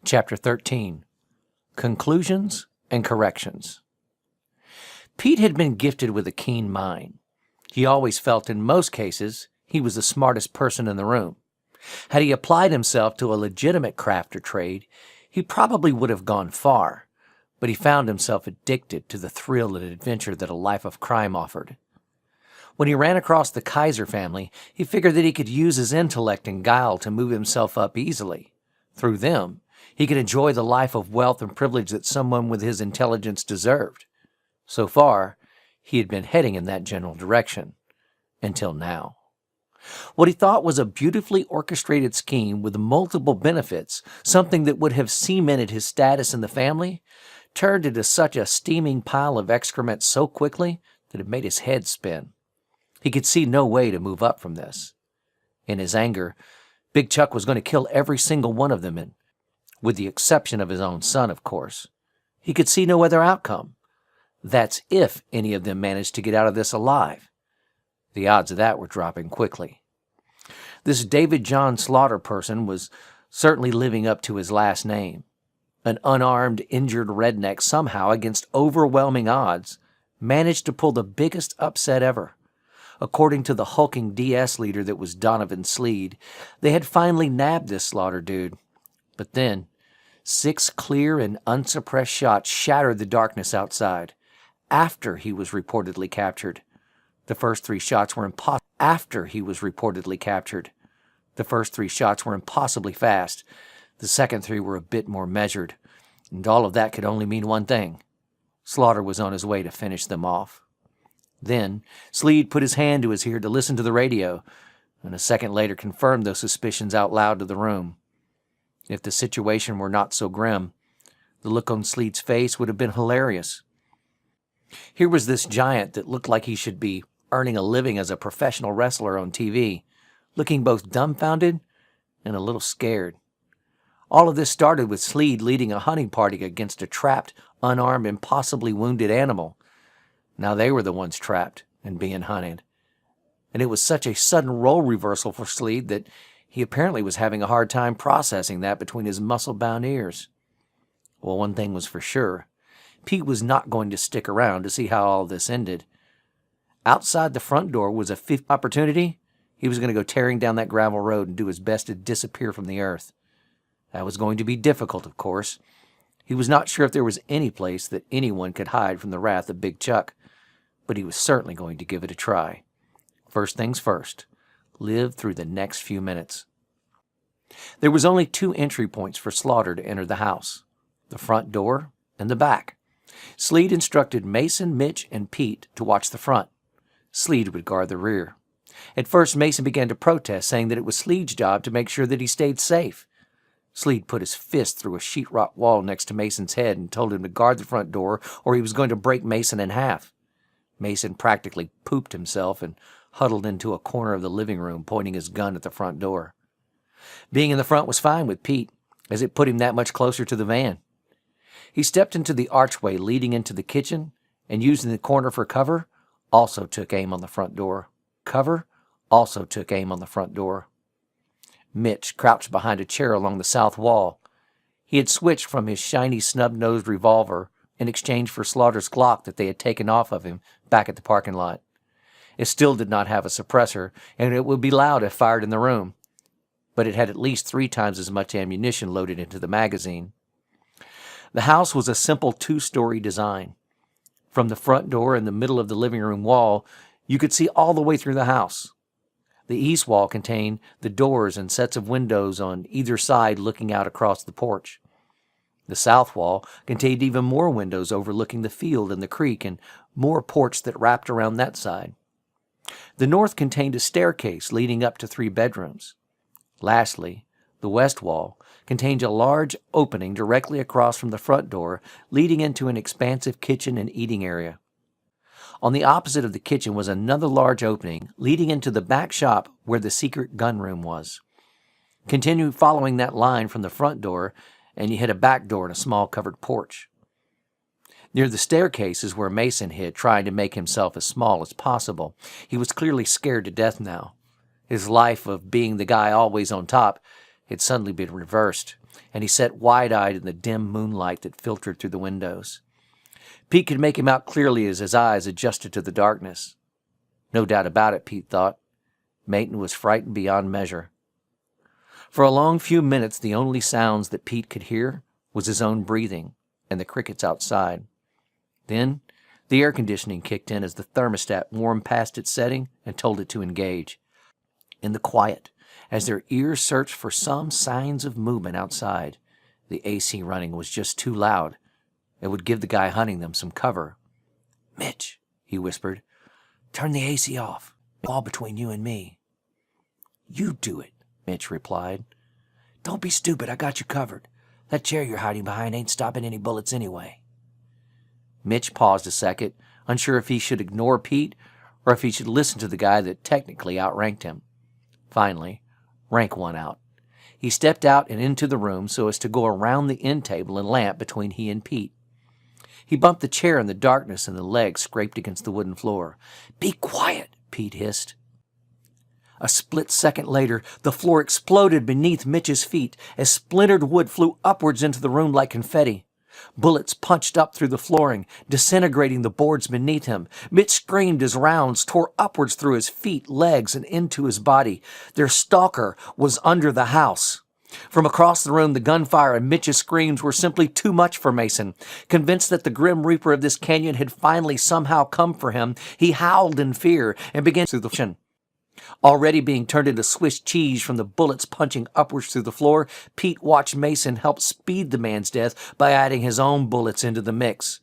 Chapter 13. Conclusions and Corrections. Pete had been gifted with a keen mind. He always felt in most cases he was the smartest person in the room. Had he applied himself to a legitimate craft or trade, he probably would have gone far, but he found himself addicted to the thrill and adventure that a life of crime offered. When he ran across the Kaiser family, he figured that he could use his intellect and guile to move himself up easily. Through them, he could enjoy the life of wealth and privilege that someone with his intelligence deserved. So far, he had been heading in that general direction. Until now. What he thought was a beautifully orchestrated scheme with multiple benefits, something that would have cemented his status in the family, turned into such a steaming pile of excrement so quickly that it made his head spin. He could see no way to move up from this. In his anger, Big Chuck was going to kill every single one of them, and with the exception of his own son, of course. He could see no other outcome. That's if any of them managed to get out of this alive. The odds of that were dropping quickly. This David John Slaughter person was certainly living up to his last name. An unarmed, injured redneck somehow, against overwhelming odds, managed to pull the biggest upset ever. According to the hulking DS leader that was Donovan Sleed, they had finally nabbed this Slaughter dude. But then, 6 clear and unsuppressed shots shattered the darkness outside, after he was reportedly captured. The first 3 shots were impossibly fast. The second 3 were a bit more measured, and all of that could only mean one thing. Slaughter was on his way to finish them off. Then, Sleed put his hand to his ear to listen to the radio, and a second later confirmed those suspicions out loud to the room. If the situation were not so grim, the look on Sleed's face would have been hilarious. Here was this giant that looked like he should be earning a living as a professional wrestler on TV, looking both dumbfounded and a little scared. All of this started with Sleed leading a hunting party against a trapped, unarmed, and possibly wounded animal. Now they were the ones trapped and being hunted. And it was such a sudden role reversal for Sleed that he apparently was having a hard time processing that between his muscle-bound ears. Well, one thing was for sure. Pete was not going to stick around to see how all this ended. Outside the front door was a 5th opportunity. He was going to go tearing down that gravel road and do his best to disappear from the earth. That was going to be difficult, of course. He was not sure if there was any place that anyone could hide from the wrath of Big Chuck, but he was certainly going to give it a try. First things first, live through the next few minutes. There was only 2 entry points for Slaughter to enter the house, the front door and the back. Sleed instructed Mason, Mitch, and Pete to watch the front. Sleed would guard the rear. At first, Mason began to protest, saying that it was Sleed's job to make sure that he stayed safe. Sleed put his fist through a sheetrock wall next to Mason's head and told him to guard the front door or he was going to break Mason in half. Mason practically pooped himself and huddled into a corner of the living room, pointing his gun at the front door. Being in the front was fine with Pete, as it put him that much closer to the van. He stepped into the archway leading into the kitchen, and using the corner for cover, also took aim on the front door. Mitch crouched behind a chair along the south wall. He had switched from his shiny snub-nosed revolver in exchange for Slaughter's Glock that they had taken off of him back at the parking lot. It still did not have a suppressor, and it would be loud if fired in the room, but it had at least 3 times as much ammunition loaded into the magazine. The house was a simple 2-story design. From the front door in the middle of the living room wall, you could see all the way through the house. The east wall contained the doors and sets of windows on either side looking out across the porch. The south wall contained even more windows overlooking the field and the creek, and more porch that wrapped around that side. The north contained a staircase leading up to 3 bedrooms. Lastly, the west wall contained a large opening directly across from the front door, leading into an expansive kitchen and eating area. On the opposite of the kitchen was another large opening, leading into the back shop where the secret gun room was. Continue following that line from the front door, and you hit a back door and a small covered porch. Near the staircase is where Mason hid, trying to make himself as small as possible. He was clearly scared to death now. His life of being the guy always on top had suddenly been reversed. and he sat wide-eyed in the dim moonlight that filtered through the windows. Pete could make him out clearly as his eyes adjusted to the darkness. No doubt about it, Pete thought. Mason was frightened beyond measure. For a long few minutes, the only sounds that Pete could hear was his own breathing and the crickets outside. Then, the air conditioning kicked in as the thermostat warmed past its setting and told it to engage. In the quiet, as their ears searched for some signs of movement outside, the AC running was just too loud. It would give the guy hunting them some cover. "Mitch," he whispered, "turn the AC off. All between you and me." "You do it," Mitch replied. "Don't be stupid. I got you covered. That chair you're hiding behind ain't stopping any bullets anyway." Mitch paused a second, unsure if he should ignore Pete or if he should listen to the guy that technically outranked him. Finally, rank won out. He stepped out and into the room so as to go around the end table and lamp between he and Pete. He bumped the chair in the darkness and the legs scraped against the wooden floor. "Be quiet," Pete hissed. A split second later, the floor exploded beneath Mitch's feet as splintered wood flew upwards into the room like confetti. Bullets punched up through the flooring, disintegrating the boards beneath him. Mitch screamed as rounds tore upwards through his feet, legs, and into his body. Their stalker was under the house. From across the room, the gunfire and Mitch's screams were simply too much for Mason. Convinced that the grim reaper of this canyon had finally somehow come for him, he howled in fear and began through the kitchen. Already being turned into Swiss cheese from the bullets punching upwards through the floor, Pete watched Mason help speed the man's death by adding his own bullets into the mix.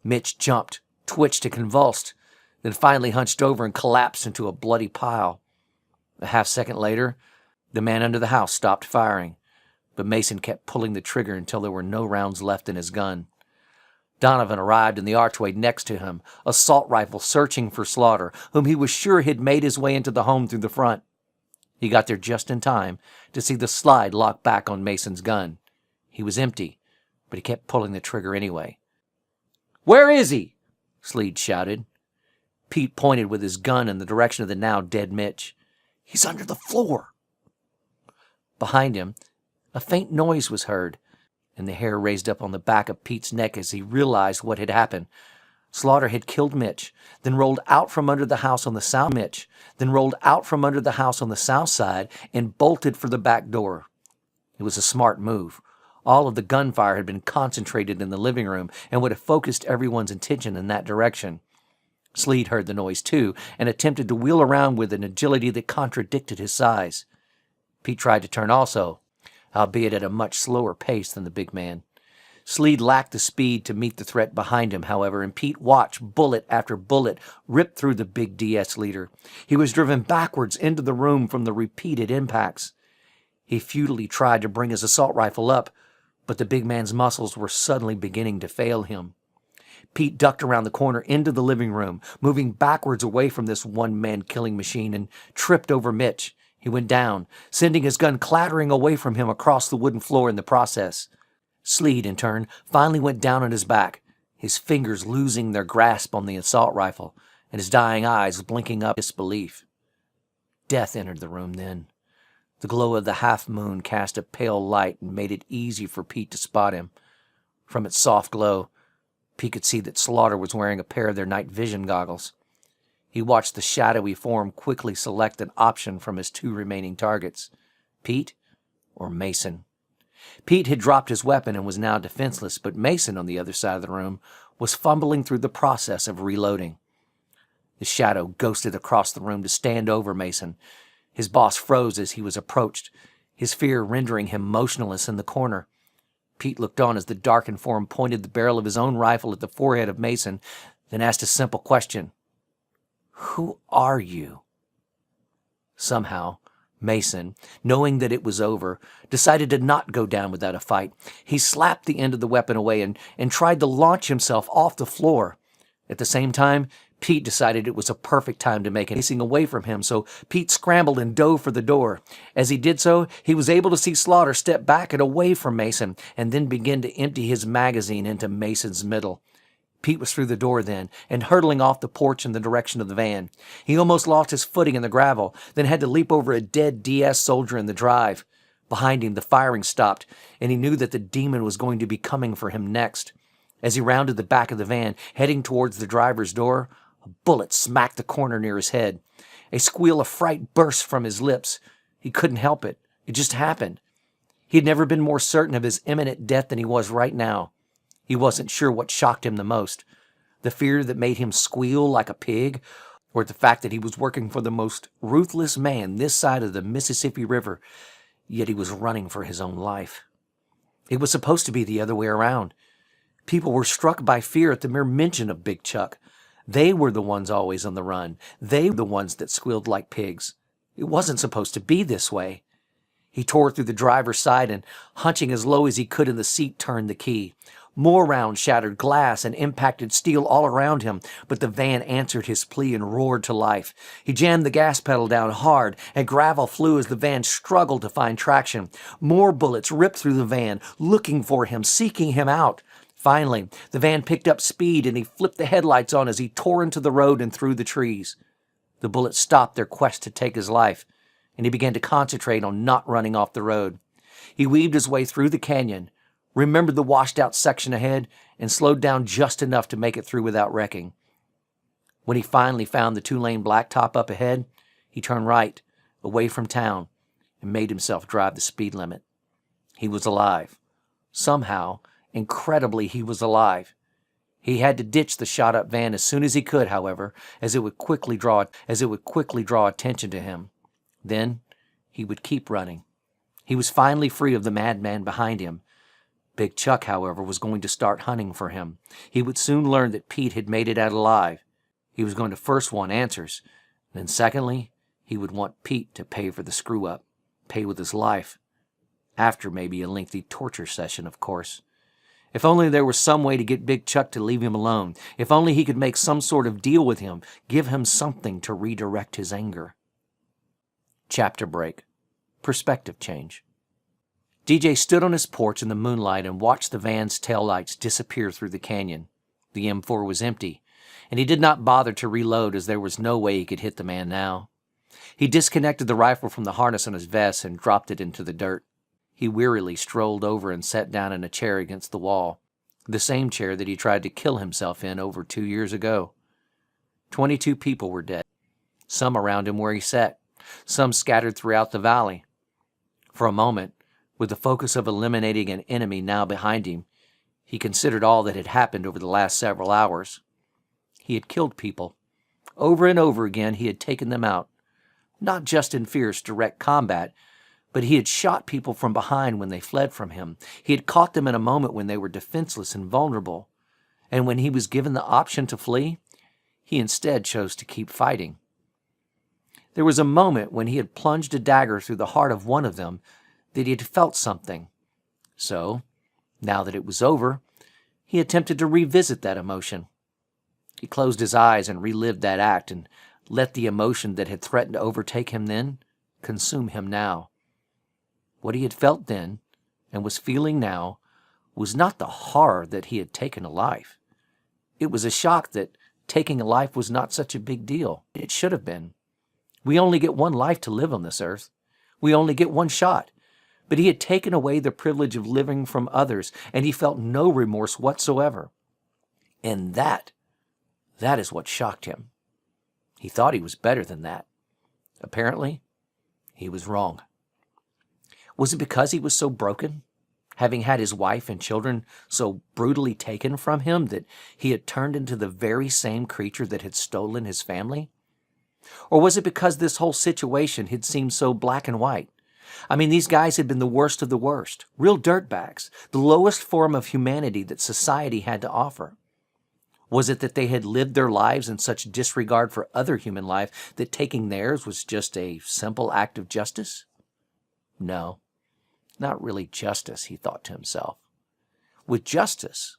Mitch jumped, twitched and convulsed, then finally hunched over and collapsed into a bloody pile. A half-second later, the man under the house stopped firing, but Mason kept pulling the trigger until there were no rounds left in his gun. Donovan arrived in the archway next to him, assault rifle searching for Slaughter, whom he was sure had made his way into the home through the front. He got there just in time to see the slide lock back on Mason's gun. He was empty, but he kept pulling the trigger anyway. "Where is he?" Slade shouted. Pete pointed with his gun in the direction of the now dead Mitch. "He's under the floor." Behind him, a faint noise was heard, and the hair raised up on the back of Pete's neck as he realized what had happened. Slaughter had killed Mitch, then rolled out from under the house on the south side and bolted for the back door. It was a smart move. All of the gunfire had been concentrated in the living room and would have focused everyone's attention in that direction. Slade heard the noise too and attempted to wheel around with an agility that contradicted his size. Pete tried to turn also, albeit at a much slower pace than the big man. Slade lacked the speed to meet the threat behind him, however, and Pete watched bullet after bullet rip through the big DS leader. He was driven backwards into the room from the repeated impacts. He futilely tried to bring his assault rifle up, but the big man's muscles were suddenly beginning to fail him. Pete ducked around the corner into the living room, moving backwards away from this one-man killing machine, and tripped over Mitch. He went down, sending his gun clattering away from him across the wooden floor in the process. Slade, in turn, finally went down on his back, his fingers losing their grasp on the assault rifle, and his dying eyes blinking up disbelief. Death entered the room then. The glow of the half-moon cast a pale light and made it easy for Pete to spot him. From its soft glow, Pete could see that Slaughter was wearing a pair of their night vision goggles. He watched the shadowy form quickly select an option from his two remaining targets, Pete or Mason. Pete had dropped his weapon and was now defenseless, but Mason, on the other side of the room, was fumbling through the process of reloading. The shadow ghosted across the room to stand over Mason. His boss froze as he was approached, his fear rendering him motionless in the corner. Pete looked on as the darkened form pointed the barrel of his own rifle at the forehead of Mason, then asked a simple question. "Who are you?" Somehow, Mason, knowing that it was over, decided to not go down without a fight. He slapped the end of the weapon away and tried to launch himself off the floor. At the same time, Pete decided it was a perfect time to make it, facing away from him, so Pete scrambled and dove for the door. As he did so, he was able to see Slaughter step back and away from Mason, and then begin to empty his magazine into Mason's middle. Pete was through the door then, and hurtling off the porch in the direction of the van. He almost lost his footing in the gravel, then had to leap over a dead DS soldier in the drive. Behind him, the firing stopped, and he knew that the demon was going to be coming for him next. As he rounded the back of the van, heading towards the driver's door, a bullet smacked the corner near his head. A squeal of fright burst from his lips. He couldn't help it. It just happened. He had never been more certain of his imminent death than he was right now. He wasn't sure what shocked him the most, the fear that made him squeal like a pig, or the fact that he was working for the most ruthless man this side of the Mississippi River, yet he was running for his own life. It was supposed to be the other way around. People were struck by fear at the mere mention of Big Chuck. They were the ones always on the run. They were the ones that squealed like pigs. It wasn't supposed to be this way. He tore through the driver's side and, hunching as low as he could in the seat, turned the key. More rounds shattered glass and impacted steel all around him, but the van answered his plea and roared to life. He jammed the gas pedal down hard, and gravel flew as the van struggled to find traction. More bullets ripped through the van, looking for him, seeking him out. Finally, the van picked up speed, and he flipped the headlights on as he tore into the road and through the trees. The bullets stopped their quest to take his life, and he began to concentrate on not running off the road. He weaved his way through the canyon, remembered the washed-out section ahead, and slowed down just enough to make it through without wrecking. When he finally found the 2-lane blacktop up ahead, he turned right, away from town, and made himself drive the speed limit. He was alive. Somehow, incredibly, he was alive. He had to ditch the shot-up van as soon as he could, however, as it would quickly draw attention to him. Then he would keep running. He was finally free of the madman behind him. Big Chuck, however, was going to start hunting for him. He would soon learn that Pete had made it out alive. He was going to first want answers. Then secondly, he would want Pete to pay for the screw-up, pay with his life. After maybe a lengthy torture session, of course. If only there was some way to get Big Chuck to leave him alone. If only he could make some sort of deal with him, give him something to redirect his anger. Chapter break. Perspective change. DJ stood on his porch in the moonlight and watched the van's taillights disappear through the canyon. The M4 was empty, and he did not bother to reload as there was no way he could hit the man now. He disconnected the rifle from the harness on his vest and dropped it into the dirt. He wearily strolled over and sat down in a chair against the wall, the same chair that he tried to kill himself in over 2 years ago. 22 people were dead, some around him where he sat, some scattered throughout the valley. For a moment, with the focus of eliminating an enemy now behind him, he considered all that had happened over the last several hours. He had killed people. Over and over again he had taken them out, not just in fierce direct combat, but he had shot people from behind when they fled from him. He had caught them in a moment when they were defenseless and vulnerable, and when he was given the option to flee, he instead chose to keep fighting. There was a moment when he had plunged a dagger through the heart of one of them that he had felt something. So, now that it was over, he attempted to revisit that emotion. He closed his eyes and relived that act and let the emotion that had threatened to overtake him then consume him now. What he had felt then, and was feeling now, was not the horror that he had taken a life. It was a shock that taking a life was not such a big deal. It should have been. We only get one life to live on this earth. We only get one shot. But he had taken away the privilege of living from others, and he felt no remorse whatsoever. And that is what shocked him. He thought he was better than that. Apparently, he was wrong. Was it because he was so broken, having had his wife and children so brutally taken from him, that he had turned into the very same creature that had stolen his family? Or was it because this whole situation had seemed so black and white? I mean, these guys had been the worst of the worst, real dirtbags, the lowest form of humanity that society had to offer. Was it that they had lived their lives in such disregard for other human life that taking theirs was just a simple act of justice? No, not really justice, he thought to himself. With justice,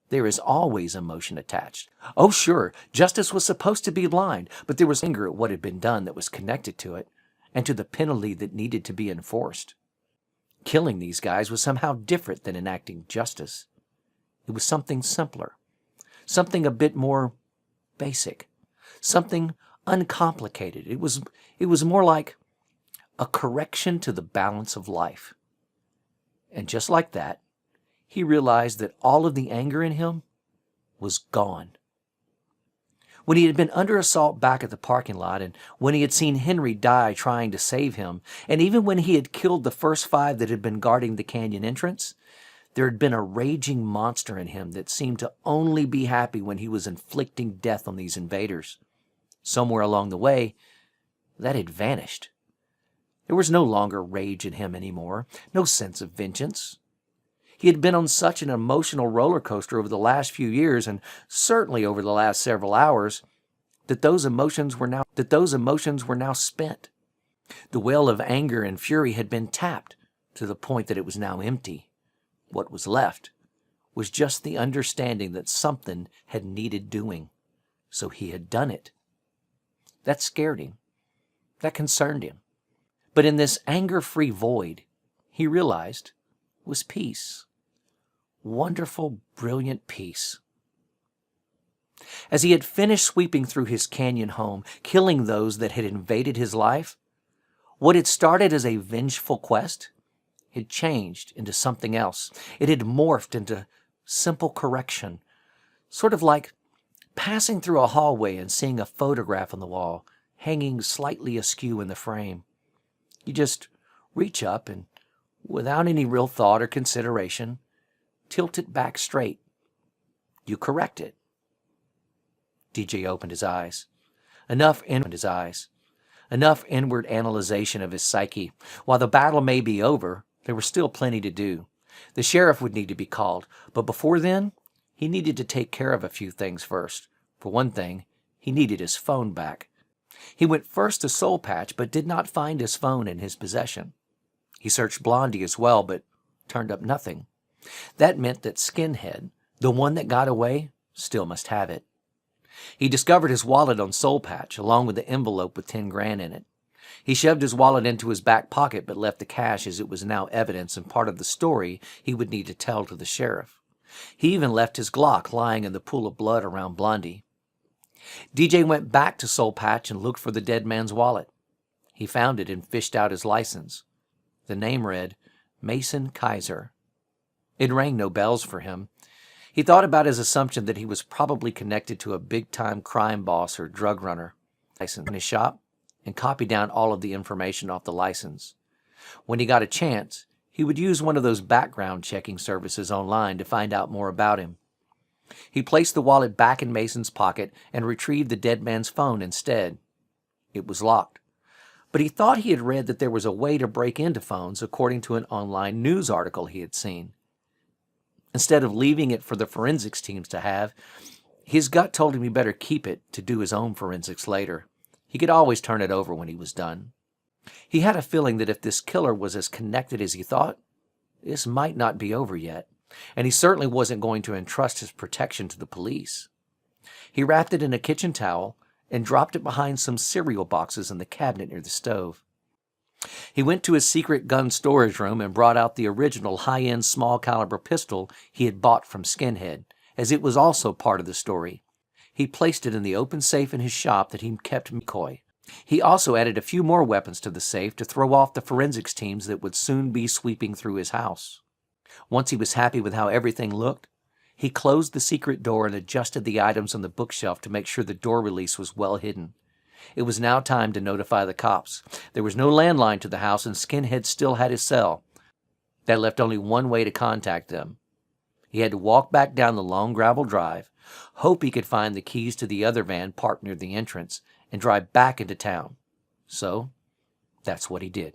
there is always emotion attached. Oh, sure, justice was supposed to be blind, but there was anger at what had been done that was connected to it, and to the penalty that needed to be enforced. Killing these guys was somehow different than enacting justice. It was something simpler, something a bit more basic, something uncomplicated. It was more like a correction to the balance of life. And just like that, he realized that all of the anger in him was gone. When he had been under assault back at the parking lot, and when he had seen Henry die trying to save him, and even when he had killed the first 5 that had been guarding the canyon entrance, there had been a raging monster in him that seemed to only be happy when he was inflicting death on these invaders. Somewhere along the way, that had vanished. There was no longer rage in him anymore, no sense of vengeance. He had been on such an emotional roller coaster over the last few years, and certainly over the last several hours, that those emotions were now spent. The well of anger and fury had been tapped to the point that it was now empty. What was left was just the understanding that something had needed doing, so he had done it. That scared him. That concerned him. But in this anger-free void, he realized, was peace. Wonderful, brilliant peace. As he had finished sweeping through his canyon home, killing those that had invaded his life, what had started as a vengeful quest had changed into something else. It had morphed into simple correction, sort of like passing through a hallway and seeing a photograph on the wall, hanging slightly askew in the frame. You just reach up and, without any real thought or consideration, tilt it back straight. You correct it. DJ opened his eyes. Enough inward analyzation of his psyche. While the battle may be over, there was still plenty to do. The sheriff would need to be called, but before then, he needed to take care of a few things first. For one thing, he needed his phone back. He went first to Soul Patch, but did not find his phone in his possession. He searched Blondie as well, but turned up nothing. That meant that Skinhead, the one that got away, still must have it. He discovered his wallet on Soul Patch, along with the envelope with 10 grand in it. He shoved his wallet into his back pocket, but left the cash as it was now evidence and part of the story he would need to tell to the sheriff. He even left his Glock lying in the pool of blood around Blondie. DJ went back to Soul Patch and looked for the dead man's wallet. He found it and fished out his license. The name read, Mason Kaiser. It rang no bells for him. He thought about his assumption that he was probably connected to a big-time crime boss or drug runner. License in his shop and copied down all of the information off the license. When he got a chance, he would use one of those background checking services online to find out more about him. He placed the wallet back in Mason's pocket and retrieved the dead man's phone instead. It was locked. But he thought he had read that there was a way to break into phones according to an online news article he had seen. Instead of leaving it for the forensics teams to have, his gut told him he better keep it to do his own forensics later. He could always turn it over when he was done. He had a feeling that if this killer was as connected as he thought, this might not be over yet, and he certainly wasn't going to entrust his protection to the police. He wrapped it in a kitchen towel and dropped it behind some cereal boxes in the cabinet near the stove. He went to his secret gun storage room and brought out the original high-end small-caliber pistol he had bought from Skinhead, as it was also part of the story. He placed it in the open safe in his shop that he kept McCoy. He also added a few more weapons to the safe to throw off the forensics teams that would soon be sweeping through his house. Once he was happy with how everything looked, he closed the secret door and adjusted the items on the bookshelf to make sure the door release was well hidden. It was now time to notify the cops. There was no landline to the house, and Skinhead still had his cell. That left only one way to contact them. He had to walk back down the long gravel drive, hope he could find the keys to the other van parked near the entrance, and drive back into town. So, that's what he did.